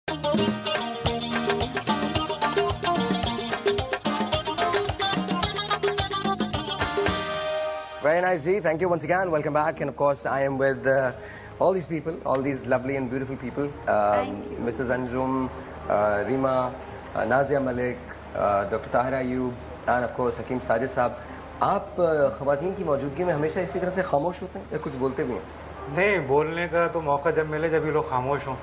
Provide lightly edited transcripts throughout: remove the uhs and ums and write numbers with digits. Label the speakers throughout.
Speaker 1: Very nice, Ji. Thank you once again. Welcome back. And of course, I am with all these people, all these lovely and beautiful people. Mrs. Anjum, Rima, Nazia Malik, Dr. Tahira Ayub, and of course, Hakeem Sajid साहब. आप ख़वातीन की मौजूदगी में हमेशा इसी तरह से खामोश होते हैं या कुछ बोलते भी हैं?
Speaker 2: नहीं, बोलने का तो मौका जब मिले जब ये लोग खामोश हों।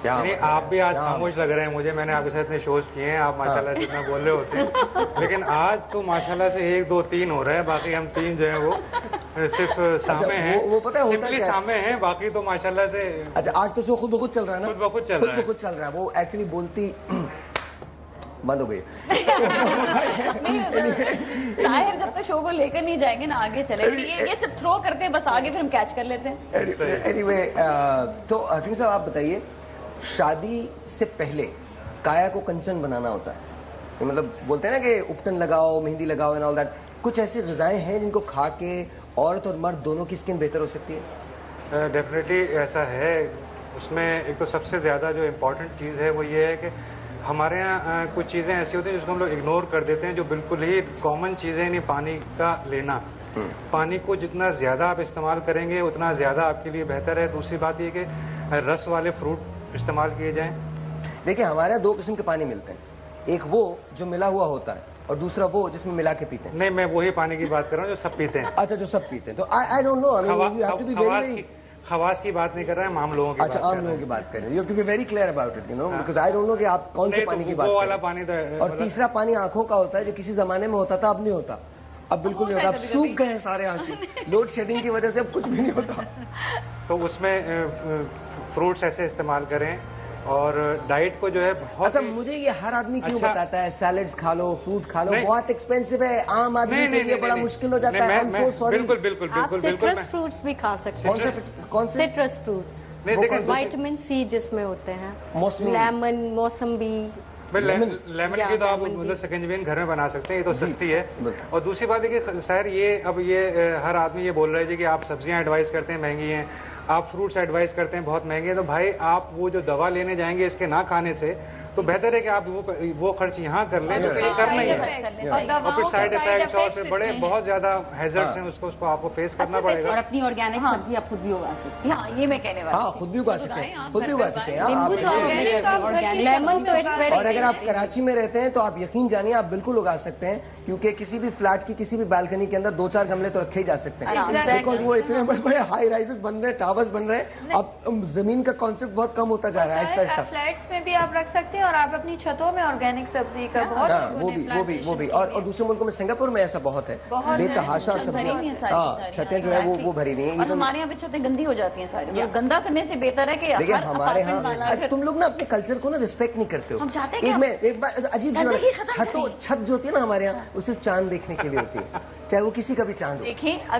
Speaker 2: क्या नहीं, आप भी आज खामोश लग रहे हैं मुझे। मैंने आपके साथ इतने शोज किए हैं, आप माशाल्लाह से इतना बोल रहे होते हैं, लेकिन आज तो माशाल्लाह से 1 2 3 हो रहे हैं। बाकी हम 3 जो है वो सिर्फ सामे हैं,
Speaker 1: वो पता है
Speaker 2: सिंपली सामे हैं, बाकी तो माशाल्लाह से।
Speaker 1: अच्छा, आज तो शो खुद ब खुद चल रहा है ना?
Speaker 2: खुद ब खुद चल रहा है। वो
Speaker 1: एक्चुअली बोलती बंद हो गई।
Speaker 3: साहिर जब तक शो को लेकर नहीं जाएंगे ना आगे चलेंगे, ये सब थ्रो करते हैं बस, आगे फिर हम कैच कर लेते हैं।
Speaker 1: एनीवे, तो हकीम साहब आप बताइए, शादी से पहले काया को कंचन बनाना होता है, मतलब बोलते हैं ना कि उपटन लगाओ, मेहंदी लगाओ एंड ऑल दैट। कुछ ऐसी ग़िज़ाएं हैं जिनको खा के औरत और मर्द दोनों की स्किन बेहतर हो सकती है?
Speaker 2: डेफिनेटली ऐसा है। उसमें एक तो सबसे ज़्यादा जो इम्पोर्टेंट चीज़ है वो ये है कि हमारे यहाँ कुछ चीज़ें ऐसी होती हैं जिसको हम लोग इग्नोर कर देते हैं, जो बिल्कुल ही कॉमन चीज़ें नहीं। पानी का लेना, पानी को जितना ज़्यादा आप इस्तेमाल करेंगे उतना ज़्यादा आपके लिए बेहतर है। दूसरी बात ये कि रस वाले फ्रूट इस्तेमाल किए जाएं।
Speaker 1: देखिए, हमारे यहाँ 2 किस्म के पानी मिलते हैं, एक वो जो मिला हुआ होता है और दूसरा वो जिसमें मिला के पीते हैं।
Speaker 2: नहीं, मैं वही पानी की बात कर रहा हूँ जो सब पीते हैं।
Speaker 1: अच्छा, जो सब पीते हैं। तो आई डोंट नो,
Speaker 2: खवास की बात नहीं कर रहे हैं, आम लोगों की।
Speaker 1: अच्छा, आम लोगों की बात कर रहे हैं। You have to be very clear about it, you know, because I don't know कि आप कौन से पानी की बात कर रहे हैं।
Speaker 2: वो वाला पानी तो,
Speaker 1: और तीसरा पानी आंखों का होता है, जो किसी जमाने में होता था, अब नहीं होता। अब बिल्कुल नहीं होता, अब सूख गए हैं सारे आंसू। लोड शेडिंग की वजह से अब कुछ भी नहीं होता।
Speaker 2: तो उसमें फ्रूट्स ऐसे इस्तेमाल करें और डाइट को जो है बहुत।
Speaker 1: अच्छा, मुझे ये हर आदमी क्यों बताता है सैलेड्स खा लो, फ्रूट खा लो, बहुत एक्सपेंसिव है, आम आदमी के लिए बड़ा मुश्किल हो जाता है। आई एम सो सॉरी।
Speaker 2: बिल्कुल
Speaker 4: आप सिट्रस फ्रूट्स भी खा सकते हैं।
Speaker 1: कौन से
Speaker 4: सिट्रस फ्रूट्स? विटामिन सी जिसमें होते हैं, लेमन, मौसम्बी।
Speaker 2: लेमन की तो आप मतलब शिकंजवी घर में बना सकते हैं, ये तो सस्ती है। और दूसरी बात है कि सर ये अब ये हर आदमी ये बोल रहे हैं कि आप सब्जियां एडवाइस करते हैं महंगी हैं, आप फ्रूट्स एडवाइस करते हैं बहुत महंगे हैं। तो भाई आप वो जो दवा लेने जाएंगे इसके ना खाने से तो बेहतर है कि आप वो खर्च यहाँ कर लें, तो ये करना ही है। और फिर साइड इफेक्ट्स और फिर बड़े बहुत ज्यादा हैजर्ड्स हैं, उसको आपको फेस करना पड़ेगा।
Speaker 3: और अपनी ऑर्गेनिक सब्जी आप खुद भी उगा सकते हैं। हाँ, ये मैं कहने वाली।
Speaker 1: हाँ, खुद भी उगा सकते हैं, खुद भी उगा सकते हैं। और अगर आप कराची में रहते हैं तो आप यकीन जानिए आप बिल्कुल उगा सकते हैं, क्योंकि किसी भी फ्लैट की किसी भी बालकनी के अंदर 2-4 गमले तो रखे ही जा सकते हैं, बिकॉज वो इतने बड़े हाई राइजेस बन रहे हैं, टावर्स बन रहे हैं। अब जमीन का कॉन्सेप्ट बहुत कम होता जा रहा है आहिस्ता आहिस्ता।
Speaker 5: फ्लैट्स में भी आप रख सकते हैं और आप अपनी छतों में ऑर्गेनिक सब्जी का बहुत
Speaker 1: वो भी और दूसरे मुल्कों में, सिंगापुर में ऐसा बहुत है, बेतहाशा सब्जियां। हाँ, छतें जो है वो भरी हुई हैं।
Speaker 3: हमारे यहाँ पे छतें गंदी हो जाती हैं सारी। गंदा करने से बेहतर है कि
Speaker 1: देखिए हमारे यहाँ तुम लोग ना अपने कल्चर को ना रिस्पेक्ट नहीं करते हो। एक बार अजीब सी छत जो होती है ना हमारे यहाँ, वो सिर्फ चांद देखने के लिए होती है, चाहे वो किसी का भी चांद हो,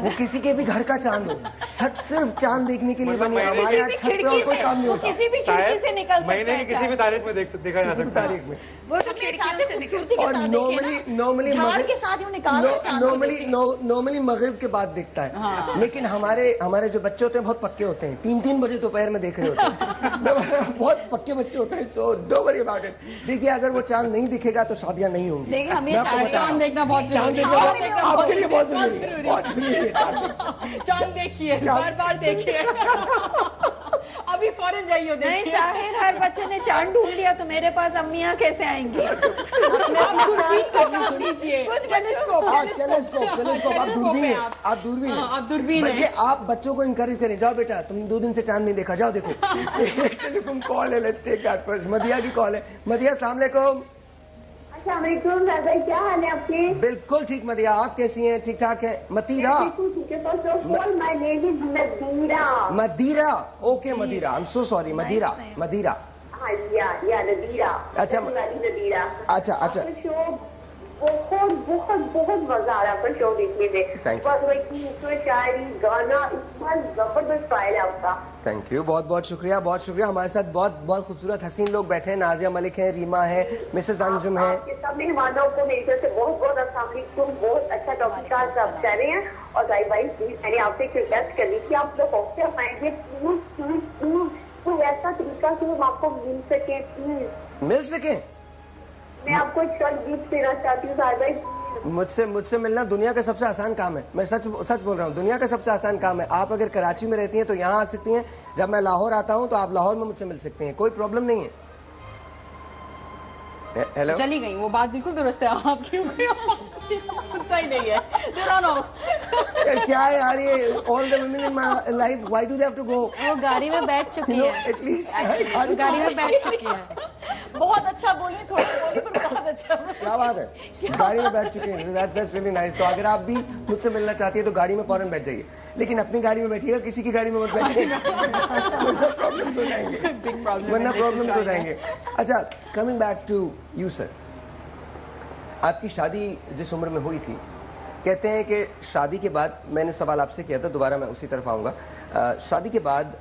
Speaker 1: वो किसी के भी घर का चांद हो, छत सिर्फ चांद देखने के लिए बनी है। हमारे यहाँ छत पे और कोई काम नहीं होता।
Speaker 5: किसी भी खिड़की से निकल सकता है,
Speaker 2: महीने की किसी भी तारीख में देखा जा सकता है।
Speaker 5: वो तो खिड़कियों से निकल।
Speaker 1: और नॉर्मली मगरिब के बाद दिखता है। लेकिन हमारे जो बच्चे होते हैं बहुत पक्के होते हैं, 3-3 बजे दोपहर में देख रहे होते हैं। बहुत पक्के बच्चे होते हैं, so don't worry about it. देखिए, अगर वो चांद नहीं दिखेगा तो शादियां नहीं होंगी।
Speaker 3: चांद देखना बहुत जरूरी है,
Speaker 1: आपके लिए बहुत जरूरी है।
Speaker 3: चांद देखिए, बार देखिए। अभी फौरन जाइए।
Speaker 5: नहीं साहिर, हर बच्चे ने चांद ढूंढ लिया तो मेरे पास अम्मियाँ कैसे आएंगी?
Speaker 3: आप दूरबीन है।
Speaker 1: आप बच्चों को इंकरेज करें, जाओ बेटा तुम 2 दिन से चांद नहीं देखा, जाओ देखो। टेलीफोन कॉल है, लेट्स टेक दैट फर्स्ट। मदिया की कॉल है। मदिया, अस्सलाम वालेकुम।
Speaker 6: क्या हाल है आपके?
Speaker 1: बिल्कुल ठीक मदिया, आप कैसी हैं? ठीक ठाक है। Madira, Madira, okay Madira, I am so sorry. Madira. अच्छा,
Speaker 6: बहुत बहुत बहुत मजा आ रहा है आपका शो देखने में। शायरी, गाना, इतना जबरदस्त स्टाइल है आपका।
Speaker 1: थैंक यू, बहुत बहुत शुक्रिया, बहुत शुक्रिया। हमारे साथ बहुत बहुत खूबसूरत हसीन लोग बैठे हैं। नाजिया मलिक है, रीमा है, मिसेस अंजुम है।
Speaker 6: सब मेहमानों को मेरी तरफ से बहुत बहुत अस्सलाम वालेकुम। बहुत अच्छा डॉक्टर साहब कह रहे हैं। और भाई प्लीज मैंने आपसे एक रिक्वेस्ट कर दी थी, आप लोग हफ्ते आएंगे प्लीज कोई ऐसा तरीका कि हम आपको मिल सके प्लीज।
Speaker 1: मिल सके?
Speaker 6: मैं आपको एक शर्ट गिफ्ट देना चाहती हूँ साहिर भाई।
Speaker 1: मुझसे मिलना दुनिया का सबसे आसान काम है। मैं सच बोल रहा हूँ, दुनिया का सबसे आसान काम है। आप अगर कराची में रहती हैं तो यहाँ आ सकती हैं, जब मैं लाहौर आता हूँ तो आप लाहौर में मुझसे मिल सकते हैं, कोई प्रॉब्लम नहीं है। हेलो,
Speaker 5: चली गई वो बात, बिल्कुल दुरुस्त है आपकी, सुनता ही नहीं है।
Speaker 1: यार क्या है यार ये, all the women in my life, why do they have to go?
Speaker 4: वो गाड़ी में बैठ चुकी है,
Speaker 1: एटलीस्ट
Speaker 4: गाड़ी में बैठ चुकी है।
Speaker 3: बहुत अच्छा बोली, थोड़ा बोली पर बहुत अच्छा।
Speaker 1: क्या बात है, गाड़ी में बैठ चुके हैं, दैट्स रियली नाइस। तो अगर आप भी मुझसे मिलना चाहती है तो गाड़ी में फौरन बैठ जाइए, लेकिन अपनी गाड़ी में बैठिएगा, किसी की गाड़ी में मत बैठिए, वरना प्रॉब्लम्स हो जाएंगे। अच्छा, coming back to you sir, आपकी शादी जिस उम्र में हुई थी, कहते हैं कि शादी के बाद, मैंने सवाल आपसे किया था, दोबारा मैं उसी तरफ आऊँगा, शादी के बाद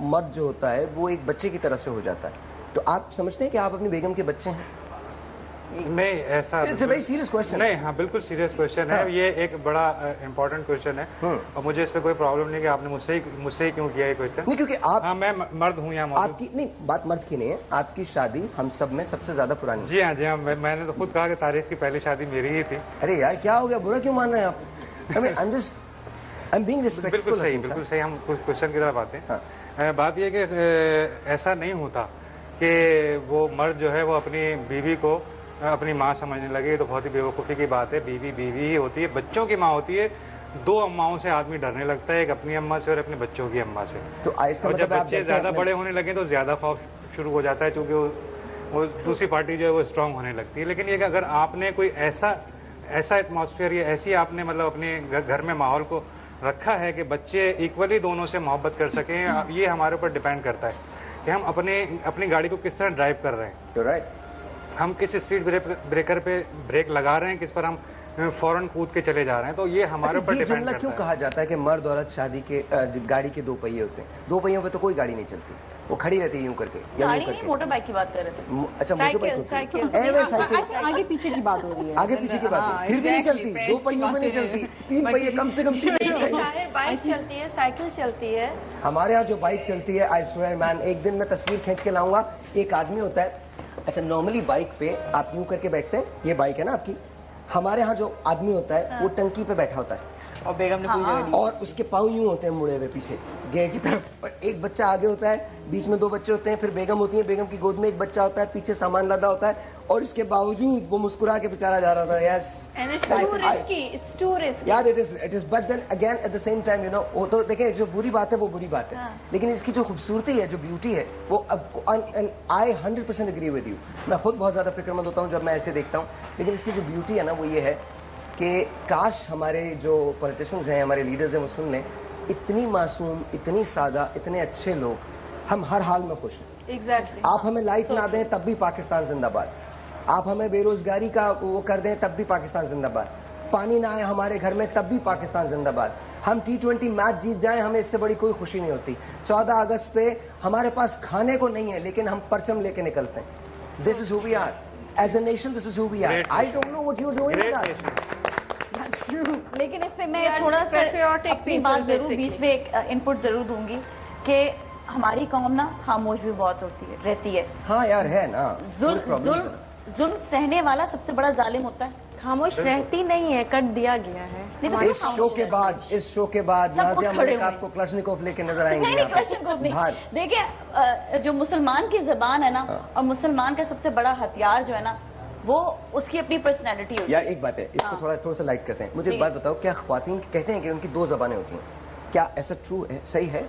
Speaker 1: मर्द जो होता है वो एक बच्चे की तरह से हो जाता है, तो आप समझते हैं कि आप अपनी बेगम के बच्चे हैं?
Speaker 2: नहीं, ऐसा
Speaker 1: it's a very serious question.
Speaker 2: नहीं, हाँ बिल्कुल सीरियस क्वेश्चन है। ये एक बड़ा इंपॉर्टेंट क्वेश्चन है और मुझे इस पे कोई प्रॉब्लम नहीं कि आपने मुझसे ही क्यों किया ये क्वेश्चन।
Speaker 1: नहीं, क्योंकि आप,
Speaker 2: हाँ मैं मर्द हूँ यहाँ मौजूद।
Speaker 1: आपकी नहीं बात मर्द की नहीं है, आपकी शादी हम सब में सबसे ज्यादा पुरानी।
Speaker 2: जी हाँ, मैंने तो खुद कहा कि तारीख की पहली शादी मेरी ही थी।
Speaker 1: अरे यार क्या हो गया, बुरा क्यों मान रहे हैं आप? I'm being respectful।
Speaker 2: बिल्कुल सही। हम क्वेश्चन की तरफ आते हैं। बात यह कि ऐसा नहीं होता कि वो मर्द जो है वो अपनी बीवी को अपनी माँ समझने लगे, ये तो बहुत ही बेवकूफ़ी की बात है। बीवी बीवी ही होती है, बच्चों की माँ होती है। दो अम्माओं से आदमी डरने लगता है, एक अपनी अम्मा से और अपने बच्चों की अम्मा से।
Speaker 1: तो
Speaker 2: और जब बच्चे ज़्यादा बड़े होने लगे तो ज़्यादा खौफ शुरू हो जाता है, क्योंकि वो दूसरी पार्टी जो है वो स्ट्रांग होने लगती है। लेकिन ये कि अगर आपने कोई ऐसा एटमॉस्फेयर या ऐसी आपने मतलब अपने घर में माहौल को रखा है कि बच्चे इक्वली दोनों से मोहब्बत कर सकें, ये हमारे ऊपर डिपेंड करता है कि हम अपनी गाड़ी को किस तरह ड्राइव कर रहे हैं।
Speaker 1: राइट,
Speaker 2: हम किस स्पीड ब्रेकर पे ब्रेक लगा रहे हैं, किस पर हम फौरन कूद के चले जा रहे हैं, तो ये हमारे ऊपर डिपेंड करता है।
Speaker 1: क्यों कहा जाता है कि मर्द औरत शादी के गाड़ी के दो पहिए होते हैं? दो पहियों पे तो कोई गाड़ी नहीं चलती, वो खड़ी रहती है यूं करके या
Speaker 3: गाड़ी नहीं, मोटर बाइक की बात कर रहे थे।
Speaker 1: अच्छा,
Speaker 5: साइकिल आगे पीछे की बात हो रही है,
Speaker 1: आगे पीछे की बात, फिर भी नहीं चलती, दो पहियों में नहीं चलती, तीन पहिए कम से कम तीन पहिए चाहिए।
Speaker 5: बाइक चलती है, साइकिल चलती है।
Speaker 1: हमारे यहाँ जो बाइक चलती है, आई स्वेयर मैन, एक दिन मैं तस्वीर खींच के लाऊंगा, एक आदमी होता है। अच्छा, नॉर्मली बाइक पे आप यूं करके बैठते हैं, ये बाइक है ना आपकी, हमारे यहाँ जो आदमी होता है वो टंकी पे बैठा होता है
Speaker 5: और बेगम ने पूरी जगह ली,
Speaker 1: और उसके पाँव यूं होते हैं मुड़े हुए पीछे गेट की तरफ, और एक बच्चा आगे होता है, बीच में दो बच्चे होते हैं, फिर बेगम होती है, बेगम की गोद में एक बच्चा होता है, पीछे सामान लदा होता है, और इसके बावजूद वो मुस्कुरा के बेचारा जा रहा था। Yes,
Speaker 5: and it's too risky।
Speaker 1: यार it is but then again at the same time you know, वो तो देखें, जो बुरी बात है वो बुरी बात है, लेकिन इसकी जो खूबसूरती है, जो ब्यूटी है, वो अब आई 100% एग्री विद यू। मैं खुद बहुत ज्यादा फिक्रमंद होता हूँ जब मैं ऐसे देखता हूँ, लेकिन इसकी जो ब्यूटी है ना वो ये है कि काश हमारे जो पॉलिटिशियंस हैं, हमारे लीडर्स हैं, वो सुन लें, इतनी मासूम, इतनी सादा, इतने अच्छे लोग, हम हर हाल में खुश हैं।
Speaker 5: Exactly।
Speaker 1: आप हमें लाइफ ना दें तब भी पाकिस्तान जिंदाबाद, आप हमें बेरोजगारी का वो कर दें तब भी पाकिस्तान जिंदाबाद, पानी ना आए हमारे घर में तब भी पाकिस्तान जिंदाबाद, हम T20 मैच जीत जाएं हमें इससे बड़ी कोई खुशी नहीं होती। 14 अगस्त पे हमारे पास खाने को नहीं है लेकिन हम परचम लेके निकलते हैं। This is who we are as a nation, this is who we are. I don't know what you are doing with us.
Speaker 3: लेकिन इसमें मैं थोड़ा सा अपनी बात जरूर बीच में एक इनपुट जरूर दूंगी कि हमारी कौम ना खामोश भी बहुत रहती है।
Speaker 1: हाँ यार, है ना,
Speaker 3: जुल्म सहने वाला सबसे बड़ा जालिम होता है।
Speaker 4: खामोश रहती नहीं है, कट दिया गया है।
Speaker 1: इस शो के बाद नाज़िया मलिक आपको क्लचनिकोव लेके नजर आएंगे।
Speaker 3: देखिए, जो मुसलमान की जबान है ना, और मुसलमान का सबसे बड़ा हथियार जो है ना, वो उसकी अपनी पर्सनैलिटी होती है।
Speaker 1: यार एक बात है, इसको थोड़ा सा लाइट करते हैं। मुझे एक बात बताओ, क्या ख्वातीन कहते हैं कि उनकी दो जबानें होती हैं? क्या ऐसा ट्रू है, सही है,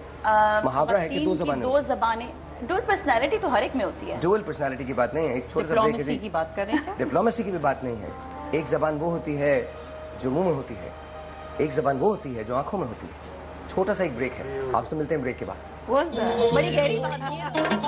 Speaker 1: मुहावरा है कि दो जबानें?
Speaker 3: डुअल पर्सनैलिटी तो हर एक में होती है।
Speaker 1: डुअल पर्सनैलिटी की बात नहीं है, एक छोटा सा
Speaker 5: डिप्लोमेसी की बात कर रहे हैं।
Speaker 1: डिप्लोमेसी की भी बात नहीं है। एक जबान वो होती है जो मुंह में होती है, एक जबान वो होती है जो आंखों में होती है। छोटा सा एक ब्रेक है, आपसे मिलते हैं ब्रेक के बाद।
Speaker 3: बड़ी गहरी बात है।